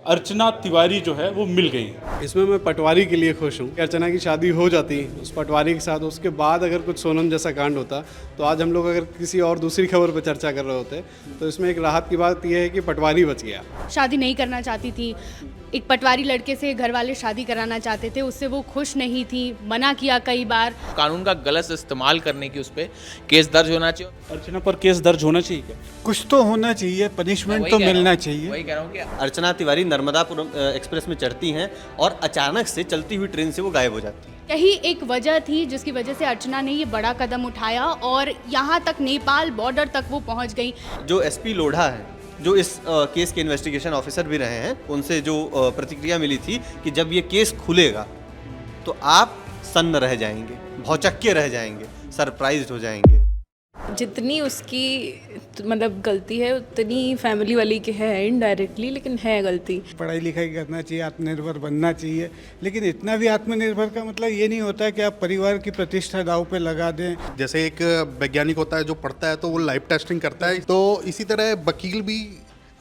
अर्चना तिवारी जो है वो मिल गई। इसमें मैं पटवारी के लिए खुश हूँ। अर्चना की शादी हो जाती उस पटवारी के साथ, उसके बाद अगर कुछ सोनम जैसा कांड होता तो आज हम लोग अगर किसी और दूसरी खबर पर चर्चा कर रहे होते। तो इसमें एक राहत की बात यह है कि पटवारी बच गया। शादी नहीं करना चाहती थी, एक पटवारी लड़के से घर वाले शादी कराना चाहते थे, उससे वो खुश नहीं थी, मना किया कई बार। कानून का गलत इस्तेमाल करने की उस पर केस दर्ज होना चाहिए। अर्चना पर केस दर्ज होना चाहिए क्या? कुछ तो होना चाहिए, पनिशमेंट तो मिलना चाहिए। वही कह रहा हूँ कि अर्चना तिवारी नर्मदापुरम एक्सप्रेस में चढ़ती हैं और अचानक से चलती हुई ट्रेन से वो गायब हो जाती हैं। यही एक वजह थी जिसकी वजह से अर्चना ने ये बड़ा कदम उठाया और यहाँ तक नेपाल बॉर्डर तक वो पहुँच गई। जो एसपी लोढ़ा है, जो इस केस के इन्वेस्टिगेशन ऑफिसर भी रहे हैं, उनसे जो प्रतिक्रिया मिली थी कि जब ये केस खुलेगा तो आप सन्न रह जाएंगे, भौचक्के रह जाएंगे, सरप्राइज्ड हो जाएंगे। जितनी उसकी मतलब गलती है उतनी फैमिली वाली की है इनडायरेक्टली, लेकिन है गलती। पढ़ाई लिखाई करना चाहिए, आत्मनिर्भर बनना चाहिए, लेकिन इतना भी आत्मनिर्भर का मतलब ये नहीं होता है कि आप परिवार की प्रतिष्ठा दांव पे लगा दें। जैसे एक वैज्ञानिक होता है जो पढ़ता है तो वो लाइव टेस्टिंग करता है, तो इसी तरह वकील भी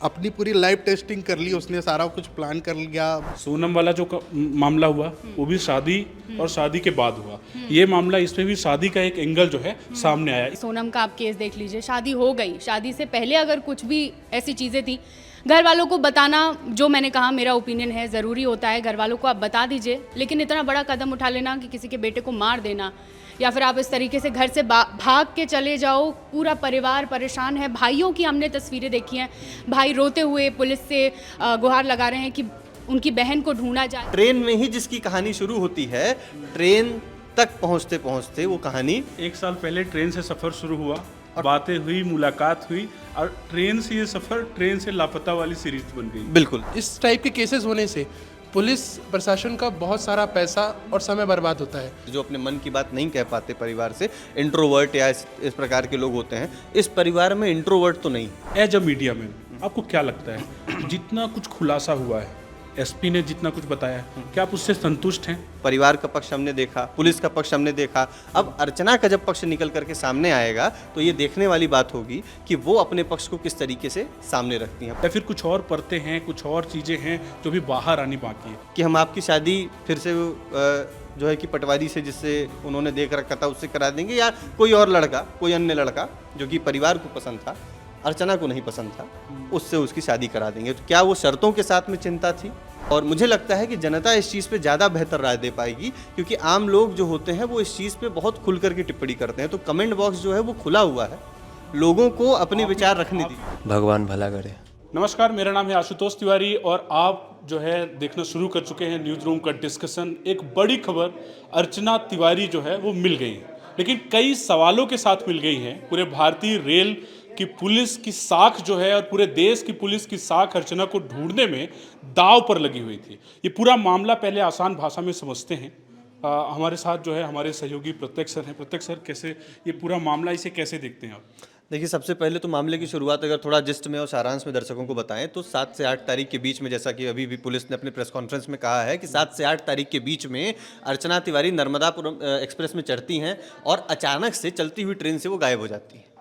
अपनी पूरी लाइव टेस्टिंग कर ली, उसने सारा कुछ प्लान कर लिया। सोनम वाला जो मामला हुआ वो भी शादी और शादी के बाद हुआ। ये मामला, इसमें भी शादी का एक एंगल जो है सामने आया। सोनम का आप केस देख लीजिए, शादी हो गई, शादी से पहले अगर कुछ भी ऐसी चीज़ें थी, घर वालों को बताना, जो मैंने कहा मेरा ओपिनियन है, ज़रूरी होता है, घर वालों को आप बता दीजिए। लेकिन इतना बड़ा कदम उठा लेना कि किसी के बेटे को मार देना, या फिर आप इस तरीके से घर से भाग के चले जाओ, पूरा परिवार परेशान है। भाइयों की हमने तस्वीरें देखी हैं, भाई रोते हुए पुलिस से गुहार लगा रहे हैं कि उनकी बहन को ढूंढा जाए। ट्रेन में ही जिसकी कहानी शुरू होती है, ट्रेन तक पहुंचते पहुंचते वो कहानी 1 साल पहले ट्रेन से सफ़र शुरू हुआ, बातें हुई, मुलाकात हुई, और ट्रेन से ये सफ़र ट्रेन से लापता वाली सीरीज बन गई। बिल्कुल। इस टाइप के केसेस होने से पुलिस प्रशासन का बहुत सारा पैसा और समय बर्बाद होता है। जो अपने मन की बात नहीं कह पाते परिवार से, इंट्रोवर्ट या इस प्रकार के लोग होते हैं, इस परिवार में इंट्रोवर्ट तो नहीं। एज अ मीडिया मैन आपको क्या लगता है, जितना कुछ खुलासा हुआ है, एसपी ने जितना कुछ बताया है, क्या आप उससे संतुष्ट हैं? परिवार का पक्ष हमने देखा, पुलिस का पक्ष हमने देखा, अब अर्चना का जब पक्ष निकल करके सामने आएगा तो ये देखने वाली बात होगी कि वो अपने पक्ष को किस तरीके से सामने रखती हैं। या फिर कुछ और परतें हैं, कुछ और चीज़ें हैं जो भी बाहर आनी बाकी है। कि हम आपकी शादी फिर से जो है कि पटवारी से, जिससे उन्होंने देख रखा था, उससे करा देंगे, या कोई और लड़का, कोई अन्य लड़का जो कि परिवार को पसंद था, अर्चना को नहीं पसंद था, उससे उसकी शादी करा देंगे। तो क्या वो शर्तों के साथ में चिंता थी? और मुझे लगता है कि जनता इस चीज़ पे ज़्यादा बेहतर राय दे पाएगी, क्योंकि आम लोग जो होते हैं वो इस चीज़ पे बहुत खुल करके टिप्पणी करते हैं। तो कमेंट बॉक्स जो है वो खुला हुआ है, लोगों को अपने विचार रखने दीजिए। भगवान भला करे। नमस्कार, मेरा नाम है आशुतोष तिवारी और आप जो है देखना शुरू कर चुके हैं न्यूज़ रूम का डिस्कशन। एक बड़ी खबर, अर्चना तिवारी जो है वो मिल गई, लेकिन कई सवालों के साथ मिल गई हैं। पूरे भारतीय रेल की पुलिस की साख जो है और पूरे देश की पुलिस की साख अर्चना को ढूंढने में दांव पर लगी हुई थी। ये पूरा मामला पहले आसान भाषा में समझते हैं। हमारे साथ जो है हमारे सहयोगी प्रत्यक्ष सर हैं। प्रत्यक्ष सर, कैसे ये पूरा मामला, इसे कैसे देखते हैं आप? देखिए, सबसे पहले तो मामले की शुरुआत अगर थोड़ा जिस्ट में और सारांश में दर्शकों को बताएं तो 7 से 8 तारीख के बीच में, जैसा कि अभी भी पुलिस ने अपने प्रेस कॉन्फ्रेंस में कहा है कि 7 से 8 तारीख के बीच में अर्चना तिवारी नर्मदापुरम एक्सप्रेस में चढ़ती हैं और अचानक से चलती हुई ट्रेन से वो गायब हो जाती हैं।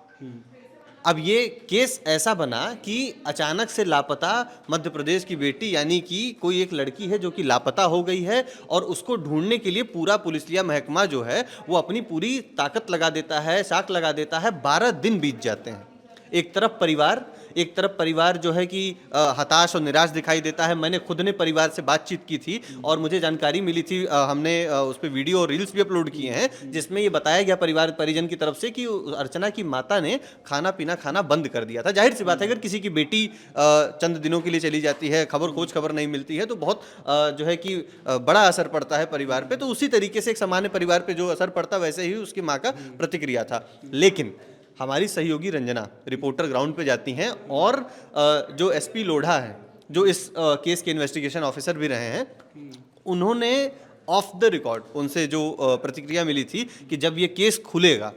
अब ये केस ऐसा बना कि अचानक से लापता मध्य प्रदेश की बेटी, यानी कि कोई एक लड़की है जो कि लापता हो गई है, और उसको ढूंढने के लिए पूरा पुलिसिया महकमा जो है वो अपनी पूरी ताकत लगा देता है, साख लगा देता है। 12 दिन बीत जाते हैं। एक तरफ परिवार जो है कि हताश और निराश दिखाई देता है। मैंने खुद ने परिवार से बातचीत की थी और मुझे जानकारी मिली थी, हमने उस पर वीडियो और रील्स भी अपलोड किए हैं, जिसमें ये बताया गया परिवार परिजन की तरफ से कि अर्चना की माता ने खाना पीना खाना बंद कर दिया था। जाहिर सी बात है, अगर किसी की बेटी चंद दिनों के लिए चली जाती है, खोज खबर नहीं मिलती है, तो बहुत जो है कि बड़ा असर पड़ता है परिवार पर। तो उसी तरीके से एक सामान्य परिवार पर जो असर पड़ता, वैसे ही उसकी माँ का प्रतिक्रिया था। लेकिन हमारी सहयोगी रंजना रिपोर्टर ग्राउंड पे जाती हैं और जो एसपी लोढ़ा है, जो इस केस के इन्वेस्टिगेशन ऑफिसर भी रहे हैं, उन्होंने ऑफ द रिकॉर्ड उनसे जो प्रतिक्रिया मिली थी कि जब ये केस खुलेगा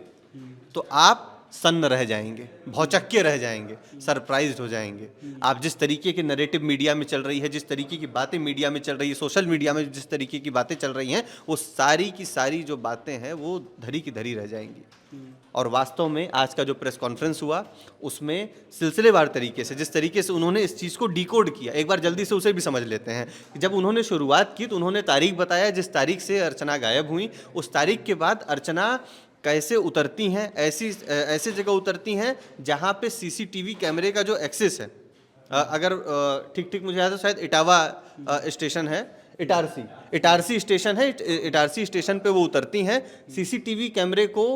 तो आप सन्न रह जाएंगे, भौचक्के रह जाएंगे, सरप्राइज्ड हो जाएंगे। आप जिस तरीके के नैरेटिव मीडिया में चल रही है, जिस तरीके की बातें मीडिया में चल रही है, सोशल मीडिया में जिस तरीके की बातें चल रही हैं, वो सारी की सारी जो बातें हैं वो धरी की धरी रह जाएंगी। और वास्तव में आज का जो प्रेस कॉन्फ्रेंस हुआ उसमें सिलसिलेवार तरीके से, जिस तरीके से उन्होंने इस चीज़ को डिकोड किया, एक बार जल्दी से उसे भी समझ लेते हैं। जब उन्होंने शुरुआत की तो उन्होंने तारीख बताया जिस तारीख से अर्चना गायब हुई, उस तारीख के बाद अर्चना कैसे उतरती हैं, ऐसी जगह उतरती हैं जहाँ पे सीसीटीवी कैमरे का जो एक्सेस है, अगर ठीक मुझे याद है शायद इटावा स्टेशन है, इटारसी स्टेशन है, इटारसी स्टेशन पे वो उतरती हैं। सीसीटीवी कैमरे को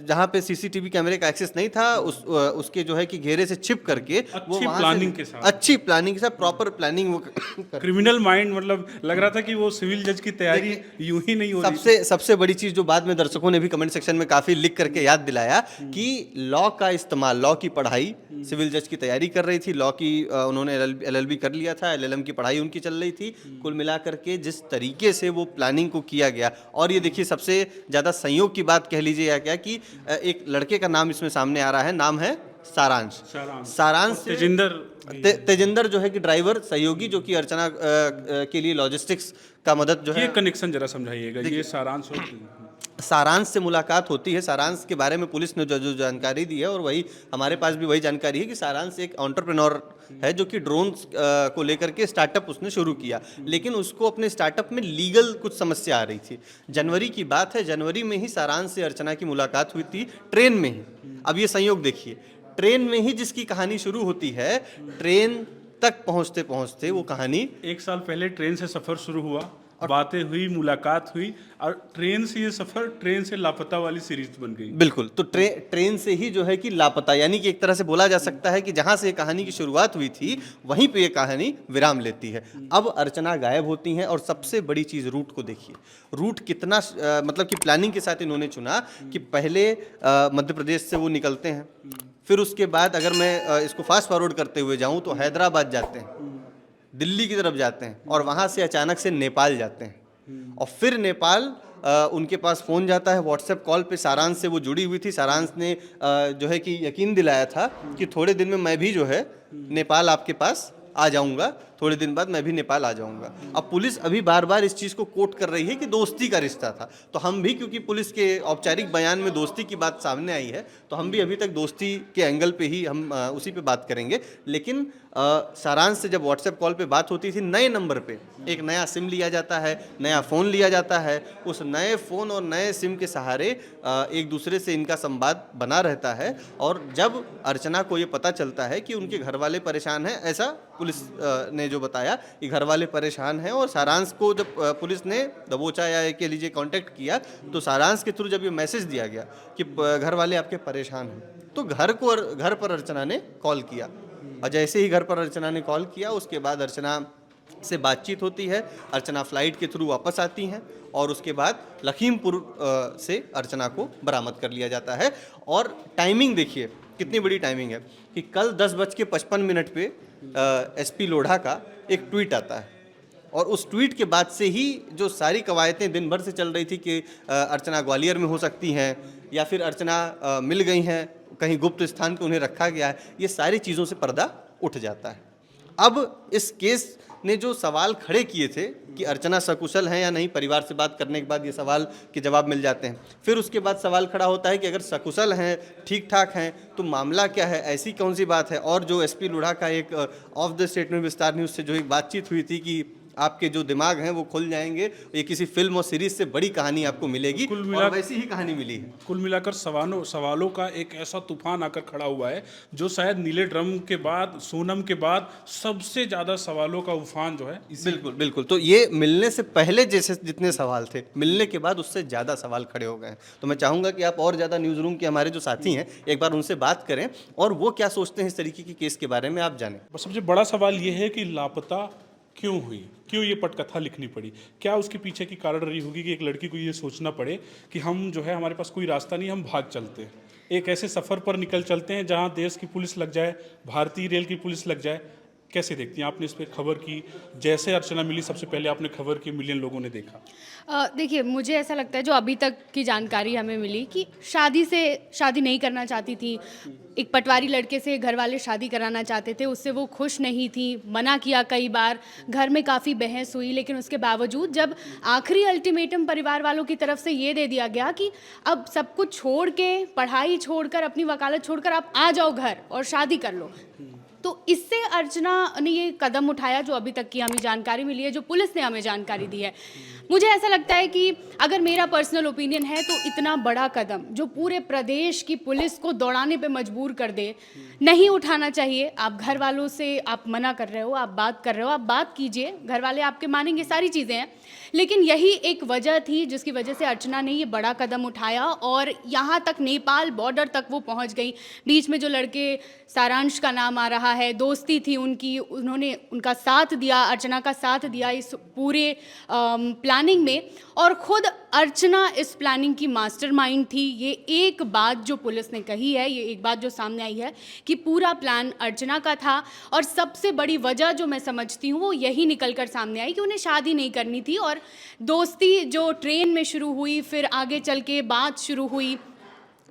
जहाँ पे सीसीटीवी कैमरे का एक्सेस नहीं था उसके जो है कि घेरे से छिप करके वो वहाँ प्लानिंग के साथ, अच्छी प्लानिंग के साथ, प्रॉपर प्लानिंग वो क्रिमिनल माइंड, मतलब लग रहा था कि वो सिविल जज की तैयारी यूं ही नहीं हो रही। सबसे बड़ी चीज जो बाद में दर्शकों ने भी कमेंट सेक्शन में काफी लिख करके याद दिलाया कि लॉ का इस्तेमाल, लॉ की पढ़ाई, सिविल जज की तैयारी कर रही थी, लॉ की उन्होंने LLB कर लिया था, LLM की पढ़ाई उनकी चल रही थी। कुल मिलाकर के जिस तरीके से वो प्लानिंग को किया गया, और ये देखिए सबसे ज़्यादा संयोग की बात कह लीजिए या क्या कि एक लड़के का नाम इसमें सामने आ रहा है, नाम है सारांश तेजिंदर जो है कि ड्राइवर सहयोगी, जो कि अर्चना के लिए लॉजिस्टिक्स का मदद जो है। ये कनेक्शन जरा समझाइएगा, ये सारांश से मुलाकात होती है। सारांश के बारे में पुलिस ने जो जानकारी दी है, और वही हमारे पास भी वही जानकारी है कि सारांश एक एंटरप्रेन्योर है जो कि ड्रोन्स को लेकर के स्टार्टअप उसने शुरू किया, लेकिन उसको अपने स्टार्टअप में लीगल कुछ समस्या आ रही थी। जनवरी की बात है, जनवरी में ही सारांश से अर्चना की मुलाकात हुई थी, ट्रेन में ही। अब ये संयोग देखिए, ट्रेन में ही जिसकी कहानी शुरू होती है, ट्रेन तक पहुंचते पहुंचते वो कहानी 1 साल पहले ट्रेन से सफर शुरू हुआ, बातें हुई, मुलाकात हुई, और ट्रेन से ये सफर, ट्रेन से लापता वाली सीरीज बन गई। बिल्कुल, तो ट्रेन से ही जो है कि लापता, यानी कि एक तरह से बोला जा सकता है कि जहां से कहानी की शुरुआत हुई थी वहीं पे ये कहानी विराम लेती है। अब अर्चना गायब होती हैं, और सबसे बड़ी चीज रूट को देखिए, रूट कितना मतलब कि प्लानिंग के साथ इन्होंने चुना कि पहले मध्य प्रदेश से वो निकलते हैं, फिर उसके बाद अगर मैं इसको फास्ट फॉरवर्ड करते हुए जाऊं तो हैदराबाद जाते हैं, दिल्ली की तरफ जाते हैं, और वहाँ से अचानक से नेपाल जाते हैं, और फिर नेपाल उनके पास फ़ोन जाता है, व्हाट्सएप कॉल पे सारांश से वो जुड़ी हुई थी। सारांश ने जो है कि यकीन दिलाया था कि थोड़े दिन में मैं भी जो है नेपाल आपके पास आ जाऊंगा, थोड़े दिन बाद मैं भी नेपाल आ जाऊंगा। अब पुलिस अभी बार बार इस चीज़ को कोट कर रही है कि दोस्ती का रिश्ता था, तो हम भी, क्योंकि पुलिस के औपचारिक बयान में दोस्ती की बात सामने आई है, तो हम भी अभी तक दोस्ती के एंगल पे ही हम उसी पे बात करेंगे। लेकिन सारांश से जब व्हाट्सएप कॉल पे बात होती थी, नए नंबर पे एक नया सिम लिया जाता है, नया फ़ोन लिया जाता है, उस नए फ़ोन और नए सिम के सहारे एक दूसरे से इनका संवाद बना रहता है। और जब अर्चना को ये पता चलता है कि उनके घर वाले परेशान हैं, ऐसा पुलिस ने जो बताया कि घर वाले परेशान हैं, और सारांश को जब पुलिस ने दबोचा या के लीजिए कांटेक्ट किया, तो सारांश के थ्रू जब ये मैसेज दिया गया कि घर वाले आपके परेशान हैं, तो घर पर अर्चना ने कॉल किया, और जैसे ही घर पर अर्चना ने कॉल किया उसके बाद अर्चना से बातचीत होती है। अर्चना फ्लाइट के थ्रू वापस आती हैं, और उसके बाद लखीमपुर से अर्चना को बरामद कर लिया जाता है। और टाइमिंग देखिए कितनी बड़ी टाइमिंग है कि कल 10:55 पे SP लोढ़ा का एक ट्वीट आता है, और उस ट्वीट के बाद से ही जो सारी कवायतें दिन भर से चल रही थी कि अर्चना ग्वालियर में हो सकती हैं, या फिर अर्चना मिल गई हैं, कहीं गुप्त स्थान पे उन्हें रखा गया है, ये सारी चीज़ों से पर्दा उठ जाता है। अब इस केस ने जो सवाल खड़े किए थे कि अर्चना सकुशल हैं या नहीं, परिवार से बात करने के बाद ये सवाल के जवाब मिल जाते हैं। फिर उसके बाद सवाल खड़ा होता है कि अगर सकुशल हैं, ठीक ठाक हैं, तो मामला क्या है, ऐसी कौन सी बात है। और जो SP लोढ़ा का एक ऑफ द स्टेटमेंट विस्तार न्यूज़ से जो एक बातचीत हुई थी कि आपके जो दिमाग हैं वो खुल जाएंगे, ये किसी फिल्म और सीरीज से बड़ी कहानी आपको मिलेगी, और वैसी ही कहानी मिली है। कुल मिलाकर सवालों का एक ऐसा तूफान आकर खड़ा हुआ है जो शायद नीले ड्रम के बाद, सोनम के बाद सबसे ज़्यादा सवालों का उफान जो है। बिल्कुल। तो ये मिलने से पहले जैसे जितने सवाल थे, मिलने के बाद उससे ज़्यादा सवाल खड़े हो गए हैं। तो मैं चाहूँगा कि आप और ज़्यादा न्यूज़ रूम के हमारे जो साथी हैं एक बार उनसे बात करें, और वो क्या सोचते हैं इस तरीके की केस के बारे में आप जानें। सबसे बड़ा सवाल ये है कि लापता क्यों हुई, क्यों ये पटकथा लिखनी पड़ी, क्या उसके पीछे की कारण रही होगी कि एक लड़की को ये सोचना पड़े कि हम जो है, हमारे पास कोई रास्ता नहीं, हम भाग चलते हैं, एक ऐसे सफ़र पर निकल चलते हैं जहां देश की पुलिस लग जाए, भारतीय रेल की पुलिस लग जाए, कैसे देखती हैं आपने इस पे खबर की? जैसे अर्चना मिली सबसे पहले आपने खबर की, मिलियन लोगों ने देखा। देखिए, मुझे ऐसा लगता है जो अभी तक की जानकारी हमें मिली कि शादी नहीं करना चाहती थी। एक पटवारी लड़के से घर वाले शादी कराना चाहते थे, उससे वो खुश नहीं थी, मना किया कई बार, घर में काफ़ी बहस हुई, लेकिन उसके बावजूद जब आखिरी अल्टीमेटम परिवार वालों की तरफ से ये दे दिया गया कि अब सब कुछ छोड़ के, पढ़ाई छोड़कर, अपनी वकालत छोड़कर आप आ जाओ घर और शादी कर लो, तो इससे अर्चना ने ये कदम उठाया जो अभी तक की हमें जानकारी मिली है, जो पुलिस ने हमें जानकारी दी है। मुझे ऐसा लगता है कि अगर मेरा पर्सनल ओपिनियन है तो इतना बड़ा कदम जो पूरे प्रदेश की पुलिस को दौड़ाने पे मजबूर कर दे, नहीं उठाना चाहिए। आप घर वालों से आप मना कर रहे हो, आप बात कर रहे हो, आप बात कीजिए, घर वाले आपके मानेंगे, सारी चीज़ें हैं, लेकिन यही एक वजह थी जिसकी वजह से अर्चना ने ये बड़ा कदम उठाया और यहाँ तक नेपाल बॉर्डर तक वो पहुँच गई। बीच में जो लड़के सारांश का नाम आ रहा है, दोस्ती थी उनकी, उन्होंने उनका साथ दिया, अर्चना का साथ दिया इस पूरे प्लानिंग में, और खुद अर्चना इस प्लानिंग की मास्टरमाइंड थी। ये एक बात जो पुलिस ने कही है, ये एक बात जो सामने आई है कि पूरा प्लान अर्चना का था, और सबसे बड़ी वजह जो मैं समझती हूँ वो यही निकल कर सामने आई कि उन्हें शादी नहीं करनी थी, और दोस्ती जो ट्रेन में शुरू हुई, फिर आगे चल के बात शुरू हुई,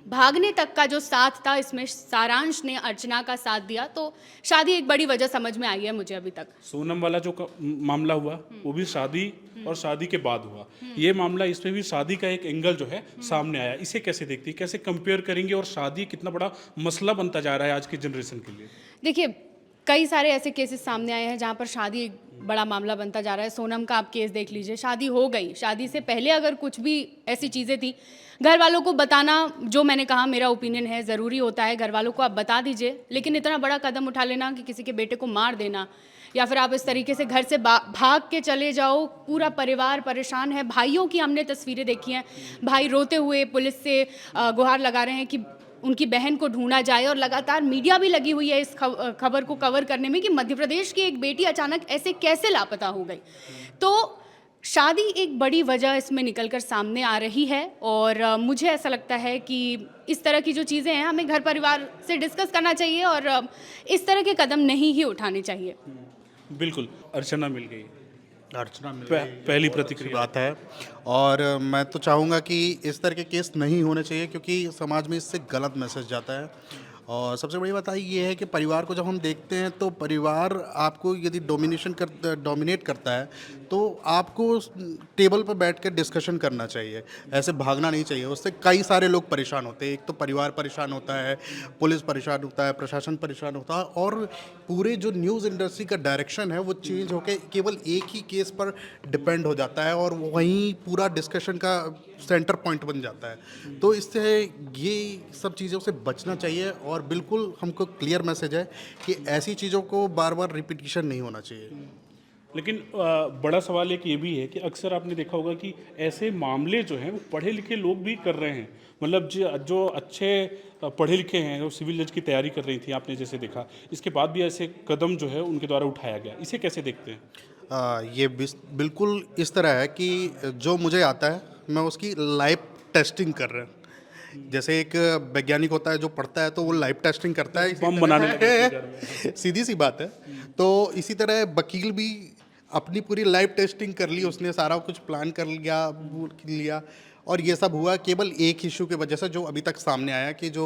भागने तक का जो साथ था, इसमें सारांश ने अर्चना का साथ दिया, तो शादी एक बड़ी वजह समझ में आई है मुझे अभी तक। सोनम वाला जो मामला हुआ वो भी शादी और शादी के बाद हुआ, ये मामला, इसमें भी शादी का एक एंगल जो है सामने आया। इसे कैसे देखती है, कैसे कंपेयर करेंगे, और शादी कितना बड़ा मसला बनता जा रहा है आज की जनरेशन के लिए? देखिए, कई सारे ऐसे केसेस सामने आए हैं जहाँ पर शादी एक बड़ा मामला बनता जा रहा है। सोनम का आप केस देख लीजिए, शादी हो गई, शादी से पहले अगर कुछ भी ऐसी चीज़ें थी, घर वालों को बताना, जो मैंने कहा मेरा ओपिनियन है, ज़रूरी होता है, घर वालों को आप बता दीजिए, लेकिन इतना बड़ा कदम उठा लेना कि किसी के बेटे को मार देना, या फिर आप इस तरीके से घर से भाग के चले जाओ, पूरा परिवार परेशान है। भाइयों की हमने तस्वीरें देखी हैं, भाई रोते हुए पुलिस से गुहार लगा रहे हैं कि उनकी बहन को ढूंढा जाए, और लगातार मीडिया भी लगी हुई है इस खबर को कवर करने में कि मध्य प्रदेश की एक बेटी अचानक ऐसे कैसे लापता हो गई। तो शादी एक बड़ी वजह इसमें निकलकर सामने आ रही है, और मुझे ऐसा लगता है कि इस तरह की जो चीज़ें हैं हमें घर परिवार से डिस्कस करना चाहिए, और इस तरह के कदम नहीं ही उठाने चाहिए। बिल्कुल, अर्चना मिल गई, अर्चना मिल पहली प्रतिक्रिया बात है, और मैं तो चाहूँगा कि इस तरह के केस नहीं होने चाहिए, क्योंकि समाज में इससे गलत मैसेज जाता है। और सबसे बड़ी बात ये है कि परिवार को जब हम देखते हैं तो परिवार आपको यदि डोमिनेट करता है तो आपको टेबल पर बैठ कर डिस्कशन करना चाहिए, ऐसे भागना नहीं चाहिए। उससे कई सारे लोग परेशान होते हैं, एक तो परिवार परेशान होता है, पुलिस परेशान होता है, प्रशासन परेशान होता है, और पूरे जो न्यूज़ इंडस्ट्री का डायरेक्शन है वो चेंज होकर केवल एक ही केस पर डिपेंड हो जाता है, और वहीं पूरा डिस्कशन का सेंटर पॉइंट बन जाता है। तो इससे ये सब चीज़ों से बचना चाहिए, और बिल्कुल हमको क्लियर मैसेज है कि ऐसी चीज़ों को बार बार रिपीटिशन नहीं होना चाहिए। लेकिन बड़ा सवाल एक ये भी है कि अक्सर आपने देखा होगा कि ऐसे मामले जो हैं वो पढ़े लिखे लोग भी कर रहे हैं, मतलब जो अच्छे पढ़े लिखे हैं, वो सिविल जज की तैयारी कर रही थी, आपने जैसे देखा, इसके बाद भी ऐसे कदम जो है उनके द्वारा उठाया गया, इसे कैसे देखते हैं? ये बिल्कुल इस तरह है कि जो मुझे आता है मैं उसकी लाइव टेस्टिंग कर रहा हूँ। जैसे एक वैज्ञानिक होता है जो पढ़ता है तो वो लाइव टेस्टिंग करता है, बम बनाने लगे। सीधी सी बात है। तो इसी तरह वकील भी अपनी पूरी लाइव टेस्टिंग कर ली, उसने सारा कुछ प्लान कर लिया, और ये सब हुआ केवल एक इशू के वजह से, जो अभी तक सामने आया कि जो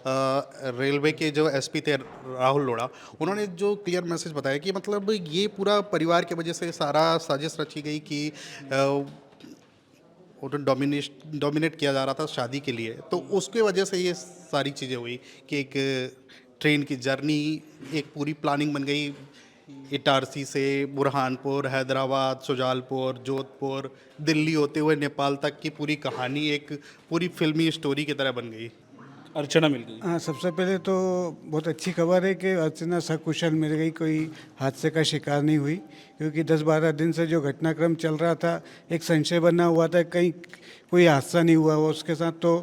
रेलवे के जो एसपी थे राहुल लोढ़ा, उन्होंने जो क्लियर मैसेज बताया कि मतलब ये पूरा परिवार की वजह से सारा साजिश रची गई कि डोमिनेट किया जा रहा था शादी के लिए, तो उसके वजह से ये सारी चीज़ें हुई कि एक ट्रेन की जर्नी एक पूरी प्लानिंग बन गई, इटारसी से बुरहानपुर, हैदराबाद, शुजालपुर, जोधपुर, दिल्ली होते हुए नेपाल तक की पूरी कहानी एक पूरी फिल्मी स्टोरी की तरह बन गई। अर्चना मिल गई। हाँ, सबसे पहले तो बहुत अच्छी खबर है कि अर्चना सकुशल मिल गई, कोई हादसे का शिकार नहीं हुई, क्योंकि 10-12 दिन से जो घटनाक्रम चल रहा था, एक संशय बना हुआ था कहीं कोई हादसा नहीं हुआ वो उसके साथ। तो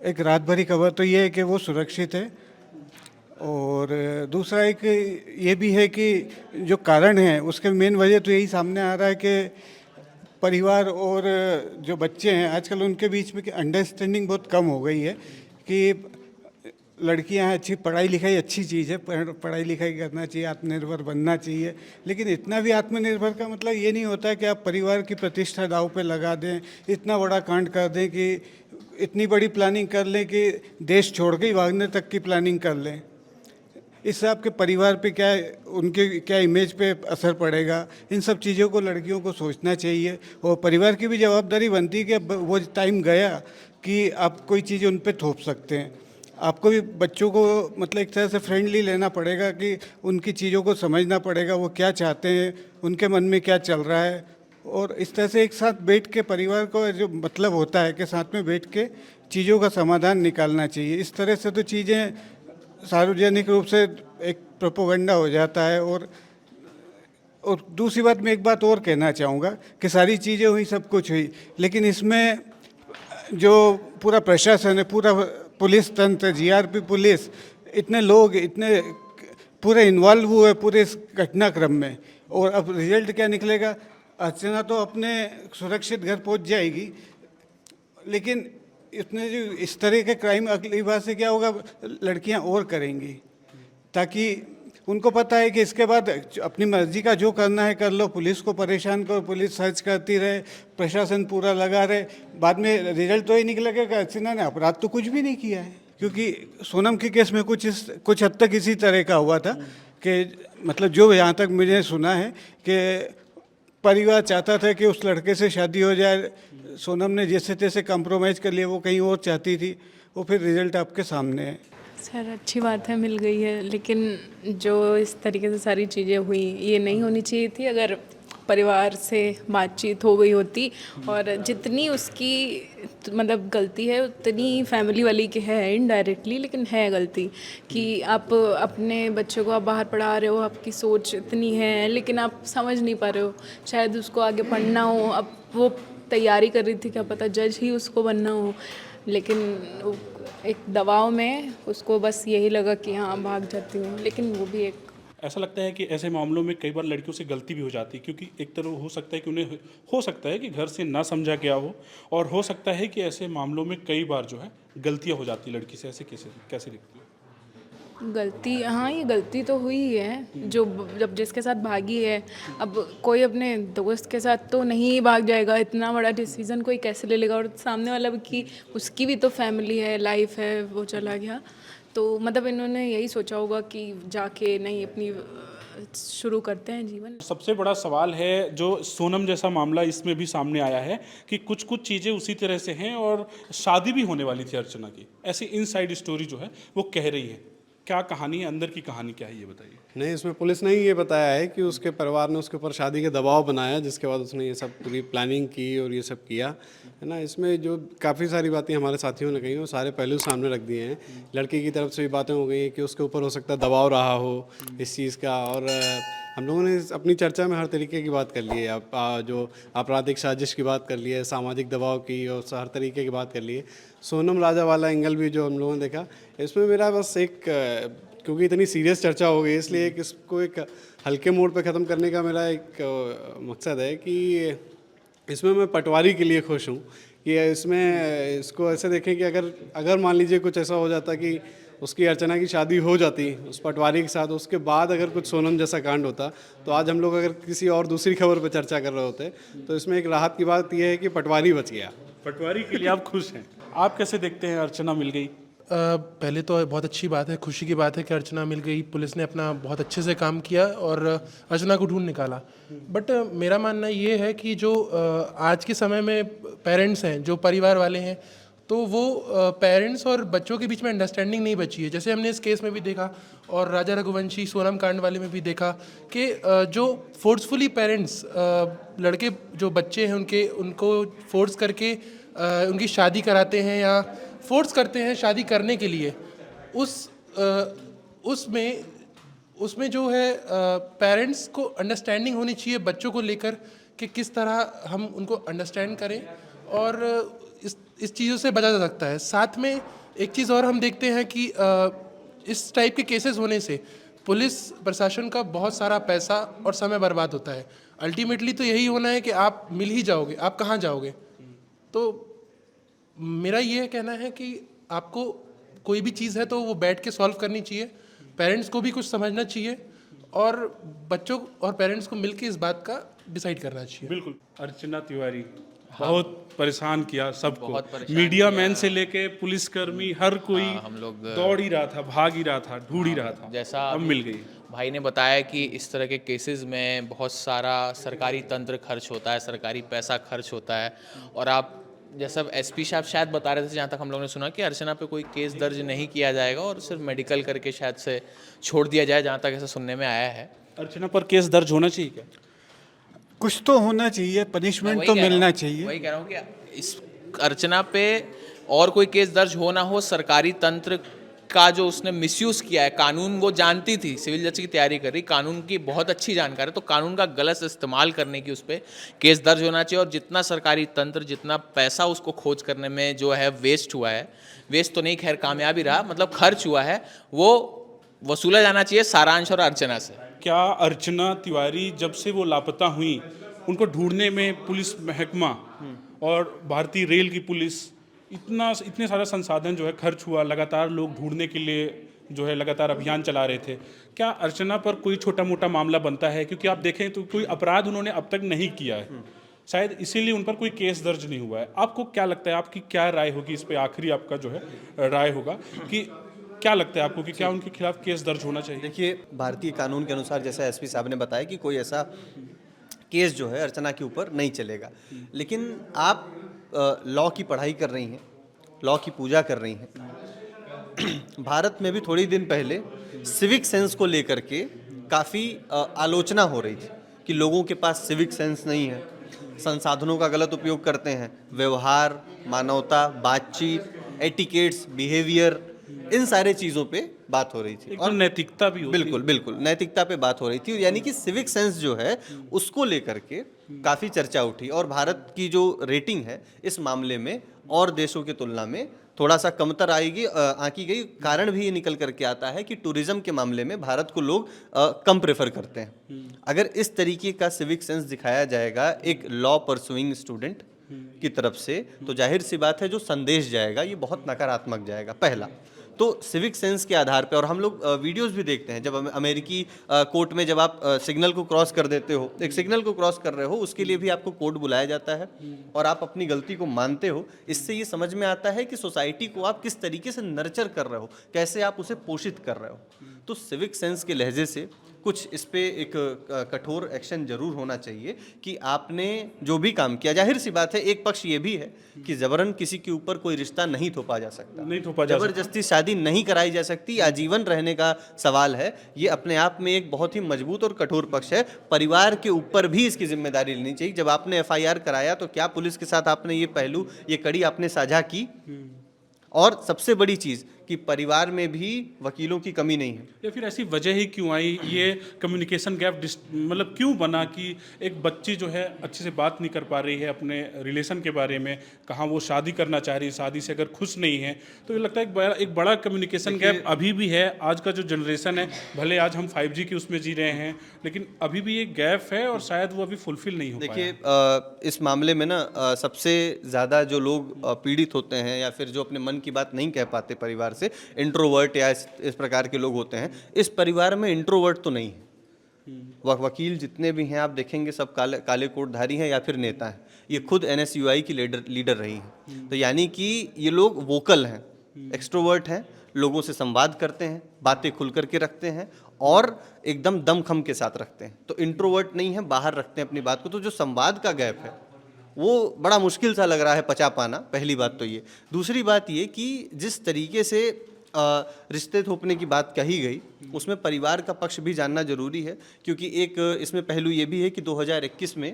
एक रात भरी खबर तो ये है कि वो सुरक्षित है, और दूसरा एक ये भी है कि जो कारण है उसके मेन वजह तो यही सामने आ रहा है कि परिवार और जो बच्चे हैं आजकल उनके बीच में अंडरस्टैंडिंग बहुत कम हो गई है, कि लड़कियां हैं, अच्छी पढ़ाई लिखाई अच्छी चीज़ है, पढ़ाई लिखाई करना चाहिए, आत्मनिर्भर बनना चाहिए, लेकिन इतना भी आत्मनिर्भर का मतलब ये नहीं होता है कि आप परिवार की प्रतिष्ठा दांव पे लगा दें, इतना बड़ा कांड कर दें कि इतनी बड़ी प्लानिंग कर लें कि देश छोड़ के ही भागने तक की प्लानिंग कर लें। इससे आपके परिवार पे क्या, उनके क्या इमेज पे असर पड़ेगा, इन सब चीज़ों को लड़कियों को सोचना चाहिए। और परिवार की भी जवाबदारी बनती है कि अब वो टाइम गया कि आप कोई चीज़ उन पे थोप सकते हैं। आपको भी बच्चों को मतलब एक तरह से फ्रेंडली लेना पड़ेगा कि उनकी चीज़ों को समझना पड़ेगा, वो क्या चाहते हैं, उनके मन में क्या चल रहा है, और इस तरह से एक साथ बैठ के परिवार को जो मतलब होता है कि साथ में बैठ के चीज़ों का समाधान निकालना चाहिए। इस तरह से तो चीज़ें सार्वजनिक रूप से एक प्रोपोगंडा हो जाता है। और दूसरी बात, मैं एक बात और कहना चाहूँगा कि सारी चीज़ें हुई, सब कुछ हुई, लेकिन इसमें जो पूरा प्रशासन है, पूरा पुलिस तंत्र, जीआरपी पुलिस, इतने लोग, इतने पूरे इन्वॉल्व हुए पूरे इस घटनाक्रम में, और अब रिजल्ट क्या निकलेगा? अर्चना तो अपने सुरक्षित घर पहुंच जाएगी, लेकिन इतने जो इस तरह के क्राइम अगली बार से क्या होगा, लड़कियां और करेंगी, ताकि उनको पता है कि इसके बाद अपनी मर्जी का जो करना है कर लो, पुलिस को परेशान करो, पुलिस सर्च करती रहे, प्रशासन पूरा लगा रहे, बाद में रिजल्ट तो ही निकलेगा कि अर्चना ने अपराध तो कुछ भी नहीं किया है। क्योंकि सोनम के केस में कुछ हद तक इसी तरह का हुआ था कि मतलब जो यहाँ तक मुझे सुना है कि परिवार चाहता था कि उस लड़के से शादी हो जाए, सोनम ने जैसे तैसे कॉम्प्रोमाइज़ कर लिया, वो कहीं और चाहती थी, वो फिर रिजल्ट आपके सामने है। सर अच्छी बात है, मिल गई है, लेकिन जो इस तरीके से सारी चीज़ें हुई ये नहीं होनी चाहिए थी। अगर परिवार से बातचीत हो गई होती, और जितनी उसकी मतलब गलती है उतनी फैमिली वाली की है इनडायरेक्टली, लेकिन है गलती कि आप अपने बच्चों को आप बाहर पढ़ा रहे हो, आपकी सोच इतनी है, लेकिन आप समझ नहीं पा रहे हो। शायद उसको आगे पढ़ना हो, अब वो तैयारी कर रही थी, क्या पता जज ही उसको बनना हो, लेकिन एक दबाव में उसको बस यही लगा कि हाँ भाग जाती हूँ, लेकिन वो भी एक ऐसा लगता है कि ऐसे मामलों में कई बार लड़कियों से गलती भी हो जाती है, क्योंकि एक तरह हो सकता है कि उन्हें हो सकता है कि घर से ना समझा गया हो, और हो सकता है कि ऐसे मामलों में कई बार जो है गलतियां हो जाती लड़की से। ऐसे कैसे लिखती है? गलती, हाँ ये गलती तो हुई ही है। जो जब जिसके साथ भागी है, अब कोई अपने दोस्त के साथ तो नहीं भाग जाएगा, इतना बड़ा डिसीजन कोई कैसे ले लेगा, और सामने वाला भी की उसकी भी तो फैमिली है, लाइफ है, वो चला गया, तो मतलब इन्होंने यही सोचा होगा कि जाके नहीं अपनी शुरू करते हैं जीवन। सबसे बड़ा सवाल है जो सोनम जैसा मामला इसमें भी सामने आया है कि कुछ चीज़ें उसी तरह से हैं, और शादी भी होने वाली थी अर्चना की, ऐसी इनसाइड स्टोरी जो है वो कह रही है। क्या कहानी है, अंदर की कहानी क्या है, ये बताइए। नहीं, इसमें पुलिस ने ही ये बताया है कि उसके परिवार ने उसके ऊपर शादी के दबाव बनाया, जिसके बाद उसने ये सब पूरी प्लानिंग की और ये सब किया है ना। इसमें जो काफ़ी सारी बातें हमारे साथियों ने कही, वो सारे पहलू सामने रख दिए हैं। लड़की की तरफ से भी बातें हो गई हैं कि उसके ऊपर हो सकता है दबाव रहा हो इस चीज़ का, और हम लोगों ने अपनी चर्चा में हर तरीके की बात कर ली है। आप जो आपराधिक साजिश की बात कर ली है, सामाजिक दबाव की, और हर तरीके की बात कर ली है। सोनम राजा वाला एंगल भी जो हम लोगों ने देखा, इसमें मेरा बस एक, क्योंकि इतनी सीरियस चर्चा हो गई, इसलिए एक इसको एक हल्के मोड पे ख़त्म करने का मेरा एक मकसद है कि इसमें मैं पटवारी के लिए खुश हूँ कि इसमें इसको ऐसे देखें कि अगर मान लीजिए कुछ ऐसा हो जाता कि उसकी अर्चना की शादी हो जाती उस पटवारी के साथ, उसके बाद अगर कुछ सोनम जैसा कांड होता, तो आज हम लोग अगर किसी और दूसरी खबर पर चर्चा कर रहे होते। तो इसमें एक राहत की बात यह है कि पटवारी बच गया। पटवारी के लिए आप खुश हैं? आप कैसे देखते हैं अर्चना मिल गई? पहले तो बहुत अच्छी बात है, खुशी की बात है कि अर्चना मिल गई। पुलिस ने अपना बहुत अच्छे से काम किया और अर्चना को ढूंढ निकाला। बट मेरा मानना ये है कि जो आज के समय में पेरेंट्स हैं, जो परिवार वाले हैं, तो वो पेरेंट्स और बच्चों के बीच में अंडरस्टैंडिंग नहीं बची है। जैसे हमने इस केस में भी देखा और राजा रघुवंशी सोनम कांड वाले में भी देखा कि जो फोर्सफुली पेरेंट्स लड़के जो बच्चे हैं उनको फोर्स करके उनकी शादी कराते हैं या फोर्स करते हैं शादी करने के लिए, उसमें जो है पेरेंट्स को अंडरस्टैंडिंग होनी चाहिए बच्चों को लेकर कि किस तरह हम उनको अंडरस्टैंड करें, और इस चीज़ों से बचा जा सकता है। साथ में एक चीज़ और हम देखते हैं कि इस टाइप के केसेस होने से पुलिस प्रशासन का बहुत सारा पैसा और समय बर्बाद होता है। अल्टीमेटली तो यही होना है कि आप मिल ही जाओगे, आप कहाँ जाओगे। तो मेरा ये कहना है कि आपको कोई भी चीज़ है तो वो बैठ के सॉल्व करनी चाहिए, पेरेंट्स को भी कुछ समझना चाहिए और बच्चों और पेरेंट्स को मिलके इस बात का डिसाइड करना चाहिए। बिल्कुल। अर्चना तिवारी बहुत परेशान किया सबको, बहुत परेशान मीडिया मैन से लेके पुलिसकर्मी हर कोई हम लोग दौड़ ही रहा था, भाग ही रहा था, ढूंढ ही रहा था। जैसा अब अभी मिल गई। भाई ने बताया कि इस तरह के केसेस में बहुत सारा सरकारी तंत्र खर्च होता है, सरकारी पैसा खर्च होता है। और आप जैसा एसपी साहब शायद बता रहे थे, जहाँ तक हम लोगों ने सुना कि अर्चना पे कोई केस दर्ज नहीं किया जाएगा और सिर्फ मेडिकल करके शायद से छोड़ दिया जाए, जहाँ तक ऐसा सुनने में आया है। अर्चना पर केस दर्ज होना चाहिए क्या? कुछ तो होना चाहिए, पनिशमेंट तो मिलना चाहिए। वही कह रहा हूँ कि इस अर्चना पे और कोई केस दर्ज हो ना हो, सरकारी तंत्र का जो उसने मिसयूज़ किया है, कानून वो जानती थी, सिविल जज की तैयारी कर रही, कानून की बहुत अच्छी जानकार है, तो कानून का गलत इस्तेमाल करने की उस पर केस दर्ज होना चाहिए। और जितना सरकारी तंत्र, जितना पैसा उसको खोज करने में जो है वेस्ट हुआ है, वेस्ट तो नहीं, खैर कामयाब ही रहा, मतलब खर्च हुआ है, वो वसूला जाना चाहिए सारांश और अर्चना से। क्या अर्चना तिवारी जब से वो लापता हुई, उनको ढूंढने में पुलिस महकमा और भारतीय रेल की पुलिस इतने सारा संसाधन जो है खर्च हुआ, लगातार लोग ढूंढने के लिए जो है लगातार अभियान चला रहे थे, क्या अर्चना पर कोई छोटा मोटा मामला बनता है? क्योंकि आप देखें तो कोई अपराध उन्होंने अब तक नहीं किया है, शायद इसीलिए उन पर कोई केस दर्ज नहीं हुआ है। आपको क्या लगता है, आपकी क्या राय होगी इस पर? आखिरी आपका जो है राय होगा कि क्या लगता है आपको कि क्या उनके खिलाफ केस दर्ज होना चाहिए? देखिए, भारतीय कानून के अनुसार जैसा एसपी साहब ने बताया कि कोई ऐसा केस जो है अर्चना के ऊपर नहीं चलेगा, लेकिन आप लॉ की पढ़ाई कर रही हैं, लॉ की पूजा कर रही हैं। भारत में भी थोड़ी दिन पहले सिविक सेंस को लेकर के काफ़ी आलोचना हो रही थी कि लोगों के पास सिविक सेंस नहीं है, संसाधनों का गलत उपयोग करते हैं, व्यवहार, मानवता, बातचीत, एटिकेट्स, बिहेवियर, इन सारे चीज़ों पे बात हो रही थी। और नैतिकता भी होती है। बिल्कुल बिल्कुल नैतिकता पे बात हो रही थी, यानी कि सिविक सेंस जो है उसको लेकर के काफ़ी चर्चा उठी। और भारत की जो रेटिंग है इस मामले में और देशों की तुलना में थोड़ा सा कमतर आंकी गई। कारण भी ये निकल करके आता है कि टूरिज्म के मामले में भारत को लोग कम प्रेफर करते हैं। अगर इस तरीके का सिविक सेंस दिखाया जाएगा एक लॉ परसुइंग स्टूडेंट की तरफ से, तो जाहिर सी बात है जो संदेश जाएगा ये बहुत नकारात्मक जाएगा। पहला तो सिविक सेंस के आधार पे, और हम लोग वीडियोस भी देखते हैं, जब अमेरिकी कोर्ट में जब आप सिग्नल को क्रॉस कर देते हो, एक सिग्नल को क्रॉस कर रहे हो, उसके लिए भी आपको कोर्ट बुलाया जाता है और आप अपनी गलती को मानते हो। इससे ये समझ में आता है कि सोसाइटी को आप किस तरीके से नर्चर कर रहे हो, कैसे आप उसे पोषित कर रहे हो। तो सिविक सेंस के लहजे से कुछ इस पे एक कठोर एक्शन जरूर होना चाहिए कि आपने जो भी काम किया। जाहिर सी बात है, एक पक्ष ये भी है कि जबरन किसी के ऊपर कोई रिश्ता नहीं थोपा जा सकता, नहीं थोपा जा सकता। जबरदस्ती शादी नहीं कराई जा सकती, आजीवन रहने का सवाल है। ये अपने आप में एक बहुत ही मजबूत और कठोर पक्ष है। परिवार के ऊपर भी इसकी जिम्मेदारी लेनी चाहिए। जब आपने एफआईआर कराया तो क्या पुलिस के साथ आपने ये पहलू, ये कड़ी आपने साझा की? और सबसे बड़ी चीज़ कि परिवार में भी वकीलों की कमी नहीं है। या फिर ऐसी वजह ही क्यों आई, ये कम्युनिकेशन गैप मतलब क्यों बना कि एक बच्ची जो है अच्छे से बात नहीं कर पा रही है अपने रिलेशन के बारे में, कहाँ वो शादी करना चाह रही है, शादी से अगर खुश नहीं है, तो ये लगता है एक बड़ा कम्युनिकेशन गैप अभी भी है। आज का जो जनरेशन है, भले आज हम 5G की उसमें जी रहे हैं, लेकिन अभी भी एक गैप है और शायद वो अभी फुलफिल नहीं हो पाया। देखिए, इस मामले में ना सबसे ज़्यादा जो लोग पीड़ित होते हैं या फिर जो अपने मन की बात नहीं कह पाते परिवार से, इंट्रोवर्ट या इस प्रकार के लोग होते हैं। इस परिवार में इंट्रोवर्ट तो नहीं है। वकील जितने भी हैं आप देखेंगे सब काले कोटधारी हैं या फिर नेता हैं। ये खुद NSUI की लीडर रही हैं। तो यानी कि ये लोग वोकल हैं, एक्सट्रोवर्ट हैं, लोगों से संवाद करते हैं, बातें खुल करके रखते हैं और एकदम दमखम के साथ रखते हैं। तो इंट्रोवर्ट नहीं है, बाहर रखते हैं अपनी बात को। तो जो संवाद का गैप है वो बड़ा मुश्किल सा लग रहा है पचा पाना। पहली बात तो ये। दूसरी बात ये कि जिस तरीके से रिश्ते थोपने की बात कही गई, उसमें परिवार का पक्ष भी जानना जरूरी है। क्योंकि एक इसमें पहलू ये भी है कि 2021 में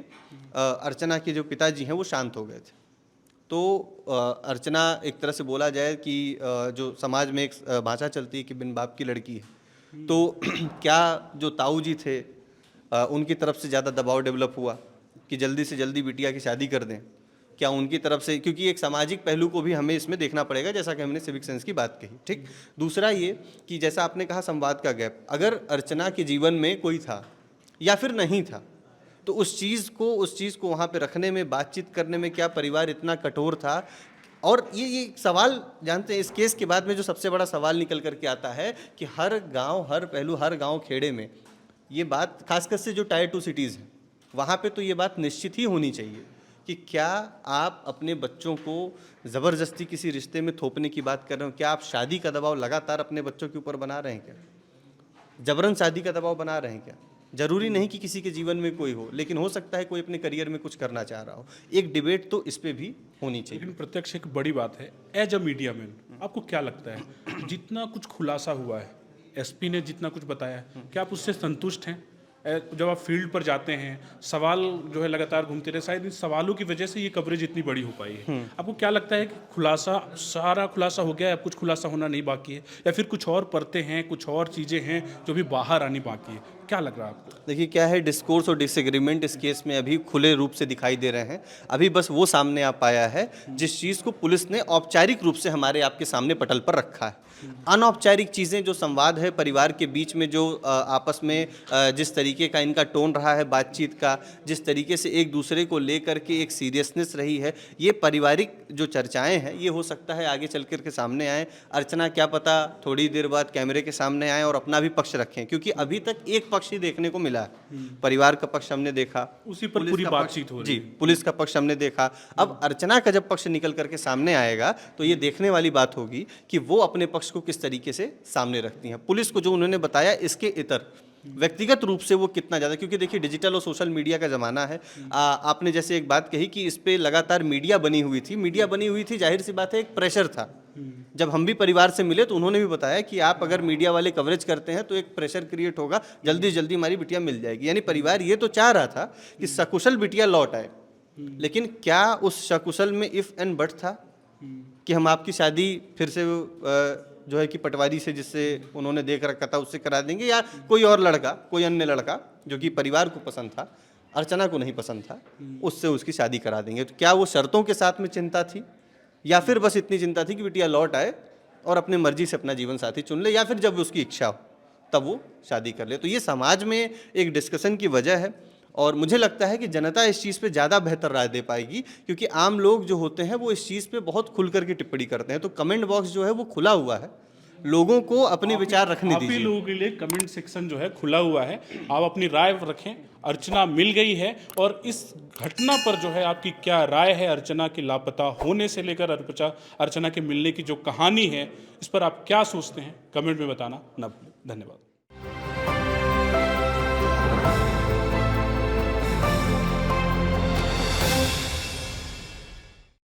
अर्चना के जो पिताजी हैं वो शांत हो गए थे। तो अर्चना एक तरह से बोला जाए कि जो समाज में एक भाषा चलती है कि बिन बाप की लड़की है, तो क्या जो ताऊ जी थे उनकी तरफ से ज़्यादा दबाव डेवलप हुआ कि जल्दी से जल्दी बिटिया की शादी कर दें? क्या उनकी तरफ से, क्योंकि एक सामाजिक पहलू को भी हमें इसमें देखना पड़ेगा, जैसा कि हमने सिविक सेंस की बात कही, ठीक। दूसरा ये कि जैसा आपने कहा संवाद का गैप, अगर अर्चना के जीवन में कोई था या फिर नहीं था, तो उस चीज़ को वहाँ पे रखने में, बातचीत करने में क्या परिवार इतना कठोर था? और ये सवाल जानते हैं, इस केस के बाद में जो सबसे बड़ा सवाल निकल करके आता है कि हर गांव, हर पहलू, हर गांव खेड़े में ये बात, खासकर से जो टायर 2 सिटीज़ हैं वहाँ पे तो ये बात निश्चित ही होनी चाहिए कि क्या आप अपने बच्चों को ज़बरदस्ती किसी रिश्ते में थोपने की बात कर रहे हो? क्या आप शादी का दबाव लगातार अपने बच्चों के ऊपर बना रहे हैं? क्या जबरन शादी का दबाव बना रहे हैं? क्या जरूरी नहीं कि किसी के जीवन में कोई हो, लेकिन हो सकता है कोई अपने करियर में कुछ करना चाह रहा हो। एक डिबेट तो इस पे भी होनी चाहिए। लेकिन प्रत्यक्ष एक बड़ी बात है, एज अ मीडिया मैन आपको क्या लगता है, जितना कुछ खुलासा हुआ है, एसपी ने जितना कुछ बताया है, क्या आप उससे संतुष्ट हैं? जब आप फील्ड पर जाते हैं, सवाल जो है लगातार घूमते रहे, शायद इन सवालों की वजह से ये कवरेज इतनी बड़ी हो पाई है। आपको क्या लगता है कि खुलासा, सारा खुलासा हो गया है, अब कुछ खुलासा होना नहीं बाकी है, या फिर कुछ और परतें हैं, कुछ और चीज़ें हैं जो भी बाहर आनी बाकी है? क्या लग रहा है आपको? देखिए क्या है, डिस्कोर्स और डिसएग्रीमेंट इस केस में अभी खुले रूप से दिखाई दे रहे हैं। अभी बस वो सामने आ पाया है जिस चीज़ को पुलिस ने औपचारिक रूप से हमारे आपके सामने पटल पर रखा है। अनौपचारिक चीज़ें, जो संवाद है परिवार के बीच में, जो आपस में जिस तरीके का इनका टोन रहा है बातचीत का, जिस तरीके से एक दूसरे को लेकर के एक सीरियसनेस रही है, ये पारिवारिक जो चर्चाएं हैं ये हो सकता है आगे चल कर के सामने आए। अर्चना क्या पता थोड़ी देर बाद कैमरे के सामने आए और अपना भी पक्ष रखें, क्योंकि अभी तक एक पक्ष ही देखने को मिला है। परिवार का पक्ष हमने देखा, उसी पर पूरी बातचीत हो रही है। जी, पुलिस का पक्ष हमने देखा। अब अर्चना का जब पक्ष निकल करके सामने आएगा तो ये देखने वाली बात होगी कि वो अपने पक्ष को किस तरीके से सामने रखती हैं। पुलिस को जो उन्होंने बताया इसके इतर व्यक्तिगत रूप से वो कितना ज़्यादा, क्योंकि देखिए डिजिटल और सोशल मीडिया का ज़माना है। आपने जैसे एक बात कही कि इस पे लगातार मीडिया बनी हुई थी, जाहिर सी बात है एक प्रेशर था। जब हम भी परिवार से मिले तो उन्होंने भी बताया कि आप अगर मीडिया वाले कवरेज करते हैं तो एक प्रेशर क्रिएट होगा, जल्दी से जल्दी हमारी बिटिया मिल जाएगी। यानी परिवार ये तो चाह रहा था कि सकुशल बिटिया लौट आए, लेकिन क्या उस सकुशल में इफ़ एंड बट था कि हम आपकी शादी फिर से जो है कि पटवारी से, जिससे उन्होंने देख रखा था, उससे करा देंगे, या कोई और लड़का, कोई अन्य लड़का जो कि परिवार को पसंद था, अर्चना को नहीं पसंद था, उससे उसकी शादी करा देंगे? तो क्या वो शर्तों के साथ में चिंता थी, या फिर बस इतनी चिंता थी कि बिटिया लौट आए और अपने मर्जी से अपना जीवन साथी चुन ले, या फिर जब उसकी इच्छा हो तब वो शादी कर ले? तो ये समाज में एक डिस्कशन की वजह है, और मुझे लगता है कि जनता इस चीज़ पे ज़्यादा बेहतर राय दे पाएगी, क्योंकि आम लोग जो होते हैं वो इस चीज़ पे बहुत खुल करके टिप्पणी करते हैं। तो कमेंट बॉक्स जो है वो खुला हुआ है, लोगों को अपने विचार रखने दीजिए। आप ही लोगों के लिए कमेंट सेक्शन जो है खुला हुआ है, आप अपनी राय रखें। अर्चना मिल गई है, और इस घटना पर जो है आपकी क्या राय है? अर्चना के लापता होने से लेकर अर्चना के मिलने की जो कहानी है, इस पर आप क्या सोचते हैं? कमेंट में बताना ना भूलें। धन्यवाद।